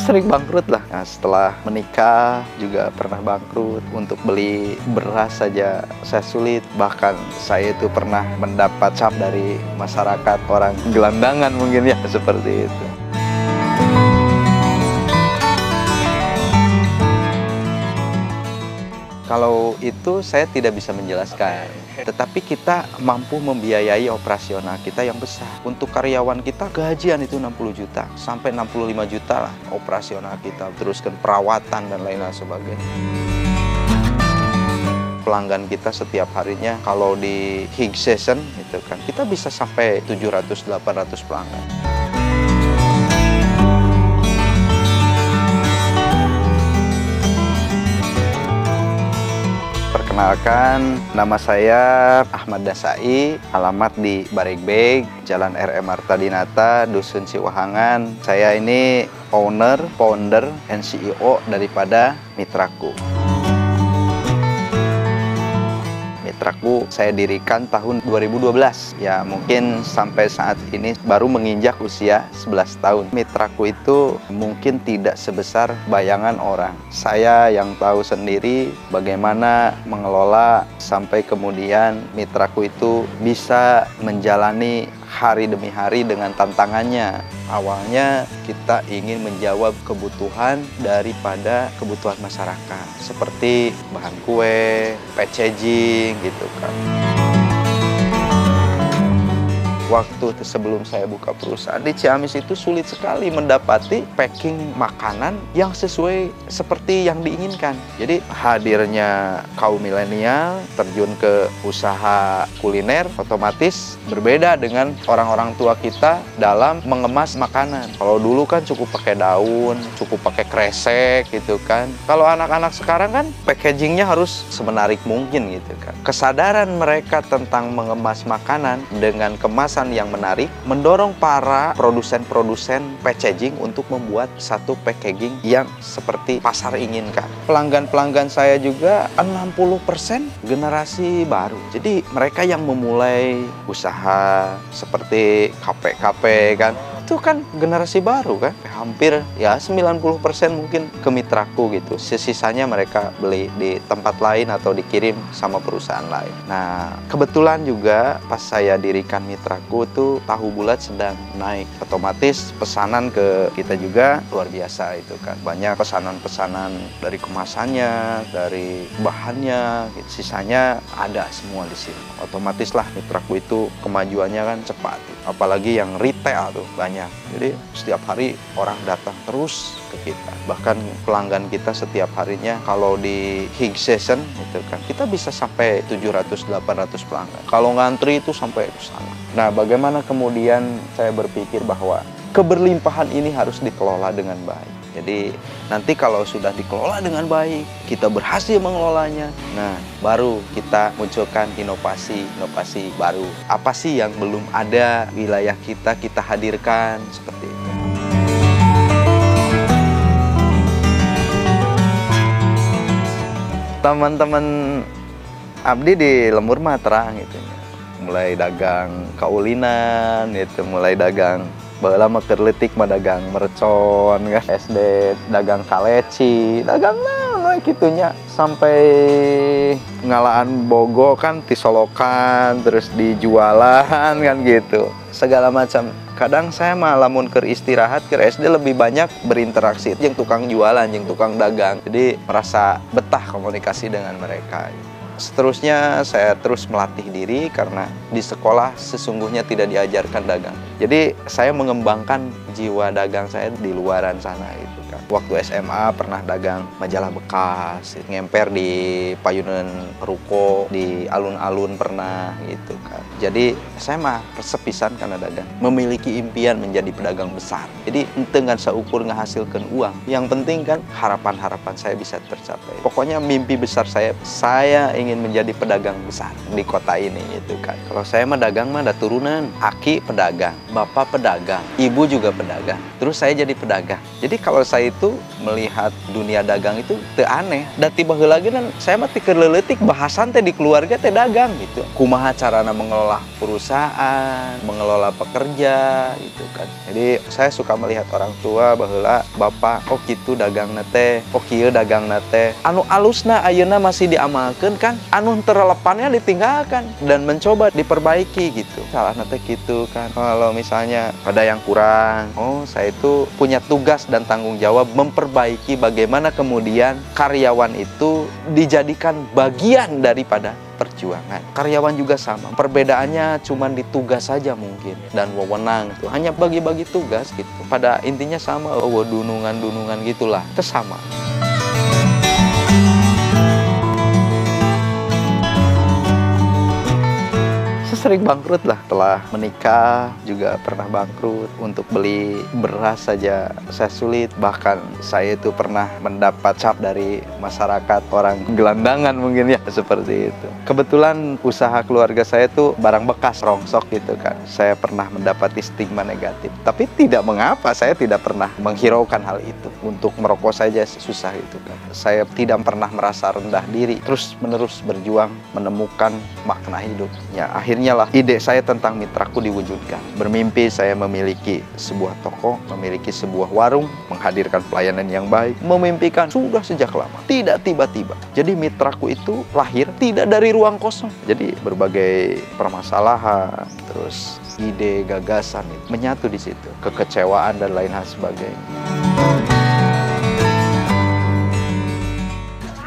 sering bangkrut lah. Nah, setelah menikah juga pernah bangkrut. Untuk beli beras saja saya sulit. Bahkan saya itu pernah mendapat cap dari masyarakat orang gelandangan mungkin ya, seperti itu. Kalau itu saya tidak bisa menjelaskan, tetapi kita mampu membiayai operasional kita yang besar. Untuk karyawan kita gajian itu 60 juta, sampai 65 juta lah operasional kita, teruskan perawatan dan lain-lain sebagainya. Pelanggan kita setiap harinya kalau di high season itu kan kita bisa sampai 700-800 pelanggan. Perkenalkan, nama saya Ahmad Dasai, alamat di Baregbeg, Jalan RM Arta Dinata, Dusun Ciwahangan. Saya ini founder, and CEO daripada Mitraku. Mitraku saya dirikan tahun 2012. Ya, mungkin sampai saat ini baru menginjak usia 11 tahun. Mitraku itu mungkin tidak sebesar bayangan orang. Saya yang tahu sendiri bagaimana mengelola sampai kemudian Mitraku itu bisa menjalani hari demi hari dengan tantangannya. Awalnya kita ingin menjawab kebutuhan daripada kebutuhan masyarakat, seperti bahan kue, packaging gitu kan. Waktu sebelum saya buka perusahaan di Ciamis itu sulit sekali mendapati packing makanan yang sesuai seperti yang diinginkan. Jadi hadirnya kaum milenial terjun ke usaha kuliner otomatis berbeda dengan orang-orang tua kita dalam mengemas makanan. Kalau dulu kan cukup pakai daun, cukup pakai kresek gitu kan. Kalau anak-anak sekarang kan packagingnya harus semenarik mungkin gitu kan. Kesadaran mereka tentang mengemas makanan dengan kemasan yang menarik mendorong para produsen-produsen packaging untuk membuat satu packaging yang seperti pasar inginkan. Pelanggan-pelanggan saya juga 60% generasi baru. Jadi mereka yang memulai usaha seperti kafe-kafe kan, itu kan generasi baru kan. Hampir ya 90% mungkin ke Mitraku gitu. Sisanya mereka beli di tempat lain atau dikirim sama perusahaan lain. Nah, kebetulan juga pas saya dirikan Mitraku tuh tahu bulat sedang naik. Otomatis pesanan ke kita juga luar biasa itu kan. Banyak pesanan-pesanan dari kemasannya, dari bahannya, gitu. Sisanya ada semua di sini. Otomatis lah Mitraku itu kemajuannya kan cepat. Apalagi yang retail tuh banyak. Jadi setiap hari orang datang terus ke kita. Bahkan pelanggan kita setiap harinya kalau di high season itu kan kita bisa sampai 700-800 pelanggan. Kalau ngantri itu sampai ke sana. Nah, bagaimana kemudian saya berpikir bahwa keberlimpahan ini harus dikelola dengan baik. Jadi nanti kalau sudah dikelola dengan baik, kita berhasil mengelolanya. Nah, baru kita munculkan inovasi baru. Apa sih yang belum ada wilayah kita hadirkan seperti itu. Teman-teman abdi di lembur mah terang gitu. Mulai dagang kaulinan, itu mulai dagang baheula mah keur leutik mah dagang mercon kan, SD dagang kaleci, dagang naon we kitunya, sampai ngalaan bogo kan disolokan terus dijualan kan gitu. Segala macam. Kadang saya mah lamun keur istirahat ke SD lebih banyak berinteraksi jeung tukang jualan, jeung tukang dagang. Jadi merasa betah komunikasi dengan mereka. Seterusnya saya terus melatih diri karena di sekolah sesungguhnya tidak diajarkan dagang. Jadi saya mengembangkan jiwa dagang saya di luaran sana gitu kan. Waktu SMA pernah dagang majalah bekas, ngemper di payunan ruko, di alun-alun pernah gitu kan. Jadi saya mah sepisan karena dagang, memiliki impian menjadi pedagang besar. Jadi dengan seukur ngehasilkan uang. Yang penting kan harapan-harapan saya bisa tercapai. Pokoknya mimpi besar saya ingin menjadi pedagang besar di kota ini gitu kan. Kalau saya mah dagang mah ada turunan, aki pedagang, bapak pedagang, ibu juga pedagang. Terus saya jadi pedagang. Jadi kalau saya itu melihat dunia dagang itu teu aneh. Da tiba heula ge saya mah ti keur leuletik bahasan teh di keluarga teh dagang gitu. Kumaha carana mengelola mengelola perusahaan, mengelola pekerja gitu kan. Jadi saya suka melihat orang tua bahwa bapak kok gitu dagang nate, kok kieu dagang nate. Anu alusna ayeuna masih diamalkeun kan, anu terlepannya ditinggalkan dan mencoba diperbaiki gitu. Salah nate gitu kan. Kalau misalnya ada yang kurang, oh saya itu punya tugas dan tanggung jawab memperbaiki bagaimana kemudian karyawan itu dijadikan bagian daripada perjuangan. Karyawan juga sama. Perbedaannya cuma di tugas saja mungkin dan wewenang itu. Hanya bagi-bagi tugas gitu. Pada intinya sama, dunungan-dunungan gitulah. Itu sama. Sering bangkrut lah. Setelah menikah juga pernah bangkrut. Untuk beli beras saja saya sulit. Bahkan saya itu pernah mendapat cap dari masyarakat, orang gelandangan mungkin ya, seperti itu. Kebetulan usaha keluarga saya itu barang bekas, rongsok gitu kan. Saya pernah mendapati stigma negatif. Tapi tidak mengapa, saya tidak pernah menghiraukan hal itu. Untuk merokok saja susah itu kan. Saya tidak pernah merasa rendah diri. Terus menerus berjuang menemukan makna hidup. Ya akhirnya lah ide saya tentang mitraku diwujudkan. Bermimpi saya memiliki sebuah toko, memiliki sebuah warung, menghadirkan pelayanan yang baik, memimpikan sudah sejak lama, tidak tiba-tiba. Jadi mitraku itu lahir tidak dari ruang kosong. Jadi berbagai permasalahan, terus ide, gagasan menyatu di situ, kekecewaan dan lain hal sebagainya.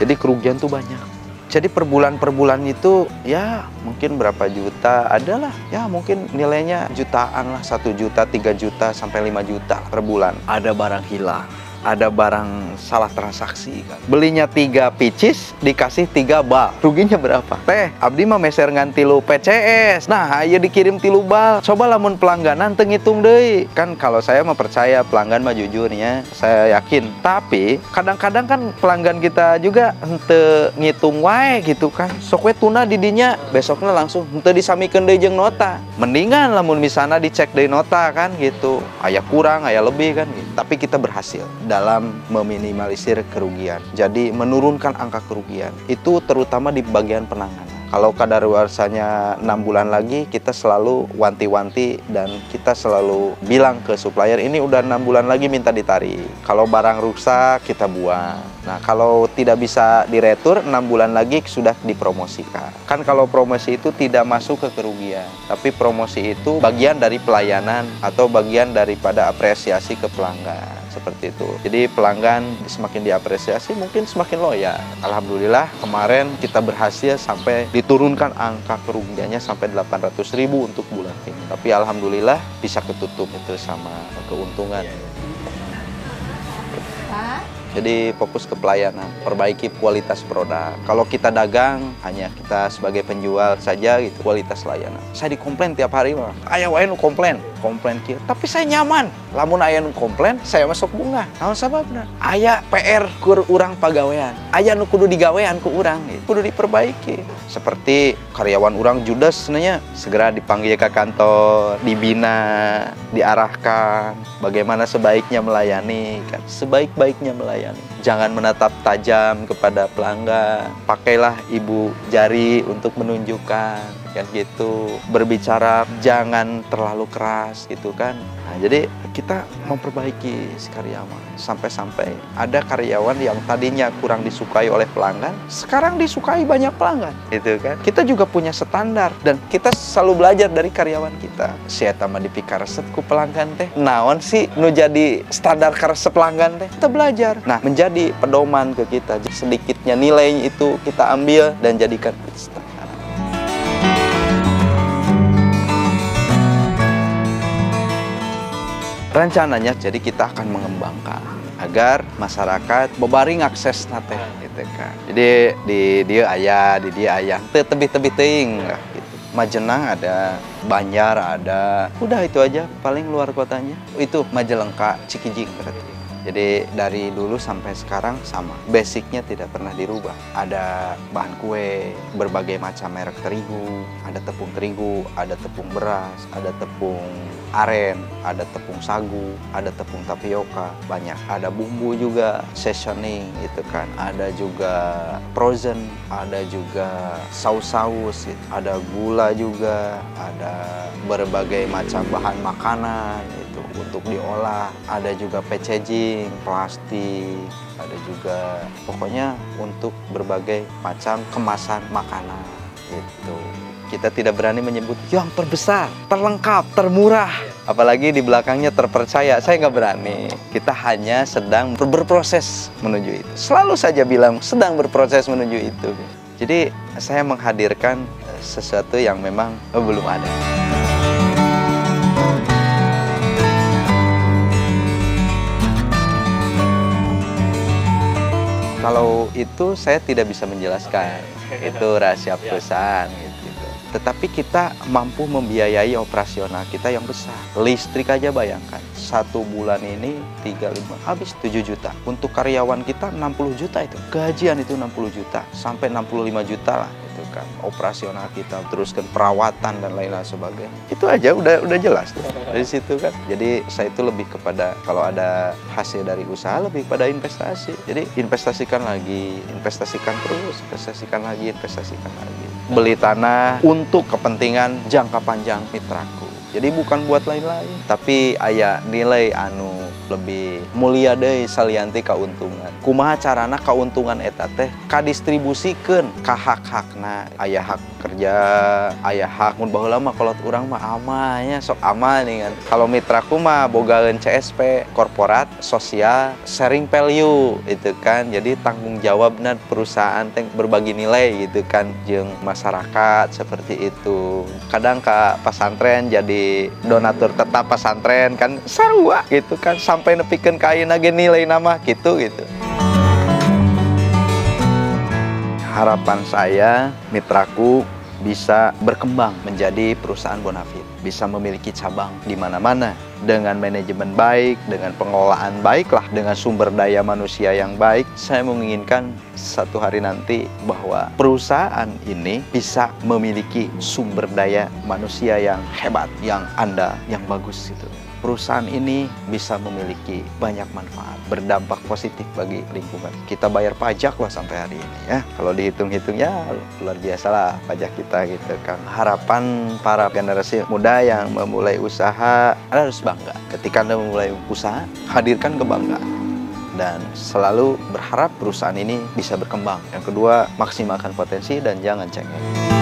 Jadi kerugian tuh banyak. Jadi per bulan itu ya mungkin berapa juta, adalah ya mungkin nilainya jutaan lah, 1 juta, 3 juta, sampai 5 juta per bulan. Ada barang hilang, ada barang salah transaksi kan. Belinya 3 picis, dikasih 3 bal. Ruginya berapa? Teh, abdi mah meser ngan 3 PCS. Nah, ayo dikirim 3 bal. Coba lamun pelangganan teu ngitung deui. Kan kalau saya mah percaya pelanggan mah jujurnya, saya yakin. Tapi kadang-kadang kan pelanggan kita juga henteu ngitung wae gitu kan. Sok we tuna di dinya, besoknya langsung henteu disamikeun deui jeung nota. Mendingan lamun misalna dicek deui nota kan gitu. Aya kurang, aya lebih kan gitu. Tapi kita berhasil dalam meminimalisir kerugian. Jadi menurunkan angka kerugian. Itu terutama di bagian penanganan. Kalau kadaluarsanya 6 bulan lagi, kita selalu wanti-wanti dan kita selalu bilang ke supplier, ini udah 6 bulan lagi minta ditarik. Kalau barang rusak, kita buang. Nah, kalau tidak bisa diretur, 6 bulan lagi sudah dipromosikan. Kan kalau promosi itu tidak masuk ke kerugian, tapi promosi itu bagian dari pelayanan atau bagian daripada apresiasi ke pelanggan. Seperti itu. Jadi pelanggan semakin diapresiasi, mungkin semakin loyal. Alhamdulillah kemarin kita berhasil sampai diturunkan angka kerugiannya sampai 800.000 untuk bulan ini. Tapi alhamdulillah bisa ketutup itu sama keuntungan. Jadi fokus ke pelayanan, perbaiki kualitas produk. Kalau kita dagang, hanya kita sebagai penjual saja gitu, kualitas layanan. Saya dikomplain tiap hari mah, aya wae nu komplain kieu. Tapi saya nyaman. Lamun aya nu komplain, saya masuk bunga. Naon sababna? Aya PR kur urang pagawean. Aya nu kudu digawean ku urang, gitu. Kudu diperbaiki. Seperti karyawan urang judes sebenarnya, segera dipanggil ke kantor, dibina, diarahkan bagaimana sebaiknya melayani kan. Sebaik-baiknya melayani. Jangan menatap tajam kepada pelanggan. Pakailah ibu jari untuk menunjukkan kan gitu. Berbicara jangan terlalu keras gitu kan. Nah, jadi kita memperbaiki si karyawan. Sampai-sampai ada karyawan yang tadinya kurang disukai oleh pelanggan, sekarang disukai banyak pelanggan gitu kan. Kita juga punya standar dan kita selalu belajar dari karyawan kita. Sia tama dipikar resep ku pelanggan teh. Naon sih nu jadi standar karesep pelanggan teh? Kita belajar. Nah, menjadi pedoman ke kita. Sedikitnya nilai itu kita ambil dan jadikan standar. Rencananya jadi kita akan mengembangkan agar masyarakat bebaring akses nate gitu kan. Jadi di dia aya teu tebih-tebih teuing gitu. Majenang ada, Banjar ada. Udah itu aja paling luar kotanya. Itu Majalengka, Cikijing berarti. Jadi dari dulu sampai sekarang sama. Basicnya tidak pernah dirubah. Ada bahan kue, berbagai macam merek terigu, ada tepung terigu, ada tepung beras, ada tepung aren, ada tepung sagu, ada tepung tapioka, banyak. Ada bumbu juga, seasoning itu kan. Ada juga frozen, ada juga saus-saus, ada gula juga, ada berbagai macam bahan makanan itu untuk diolah. Ada juga packaging, plastik, ada juga pokoknya untuk berbagai macam kemasan makanan itu. Kita tidak berani menyebut yang terbesar, terlengkap, termurah, apalagi di belakangnya terpercaya. Saya nggak berani. Kita hanya sedang berproses menuju itu. Selalu saja bilang sedang berproses menuju itu. Jadi saya menghadirkan sesuatu yang memang belum ada. Kalau itu saya tidak bisa menjelaskan. Itu rahasia perusahaan gitu. Tetapi kita mampu membiayai operasional kita yang besar. Listrik aja bayangkan, 1 bulan ini 35, habis 7 juta. Untuk karyawan kita 60 juta itu. Gajian itu 60 juta, sampai 65 juta lah. Itu kan operasional kita, teruskan perawatan dan lain-lain sebagainya. Itu aja udah jelas tuh. Dari situ kan. Jadi saya itu lebih kepada, kalau ada hasil dari usaha, lebih pada investasi. Jadi investasikan lagi, investasikan terus, investasikan lagi, investasikan lagi. Beli tanah untuk kepentingan jangka panjang mitraku. Jadi bukan buat lain-lain, tapi aya nilai anu lebih mulia deui salianti kauntungan. Kumaha carana kauntungan eta teh kadistribusikeun ka hak-hakna. Aya hak kerja, aya hak mun baheula mah kolot urang mah amanya sok aman nih kan. Kalau mitraku mah bogaeun CSP, korporat, sosial, sharing value itu kan. Jadi tanggung jawabna perusahaan teh berbagi nilai gitu kan jeung masyarakat seperti itu. Kadang ka pesantren jadi donatur tetap pesantren kan sarua gitu kan sampai nepikeun ka ayeuna ge nilai nama gitu. Harapan saya mitraku bisa berkembang menjadi perusahaan bonafit, bisa memiliki cabang di mana-mana dengan manajemen baik, dengan pengelolaan baik lah, dengan sumber daya manusia yang baik. Saya menginginkan satu hari nanti bahwa perusahaan ini bisa memiliki sumber daya manusia yang hebat, yang andal, yang bagus gitu. Perusahaan ini bisa memiliki banyak manfaat, berdampak positif bagi lingkungan. Kita bayar pajak loh sampai hari ini ya. Kalau dihitung-hitung ya luar biasa lah pajak kita gitu kan. Harapan para generasi muda yang memulai usaha, Anda harus bangga. Ketika Anda memulai usaha, hadirkan kebanggaan. Dan selalu berharap perusahaan ini bisa berkembang. Yang kedua, maksimalkan potensi dan jangan cengeng.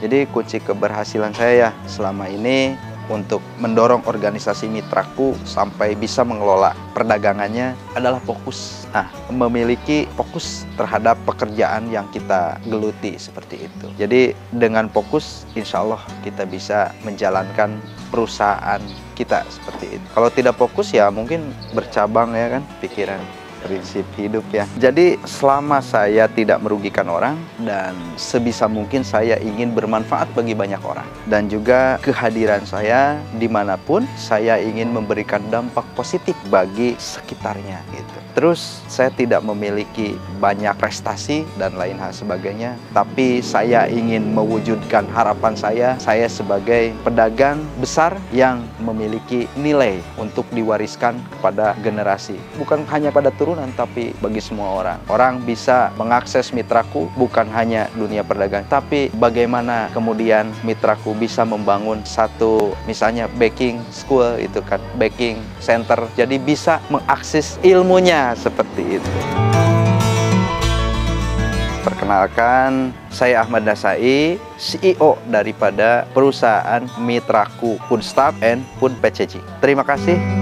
Jadi kunci keberhasilan saya selama ini untuk mendorong organisasi mitraku sampai bisa mengelola perdagangannya adalah fokus. Nah, memiliki fokus terhadap pekerjaan yang kita geluti seperti itu. Jadi dengan fokus, insya Allah kita bisa menjalankan perusahaan kita seperti itu. Kalau tidak fokus ya mungkin bercabang ya kan pikiran. Prinsip hidup ya. Jadi selama saya tidak merugikan orang dan sebisa mungkin saya ingin bermanfaat bagi banyak orang. Dan juga kehadiran saya dimanapun saya ingin memberikan dampak positif bagi sekitarnya gitu. Terus saya tidak memiliki banyak prestasi dan lain hal sebagainya. Tapi saya ingin mewujudkan harapan saya sebagai pedagang besar yang memiliki nilai untuk diwariskan kepada generasi. Bukan hanya pada turunan, tapi bagi semua orang. Orang bisa mengakses mitraku bukan hanya dunia perdagangan, tapi bagaimana kemudian mitraku bisa membangun satu misalnya baking school itu kan, baking center. Jadi bisa mengakses ilmunya seperti itu. Perkenalkan, saya Ahmad Nasai, CEO daripada perusahaan Mitraku Food Staff and Food Packaging. Terima kasih.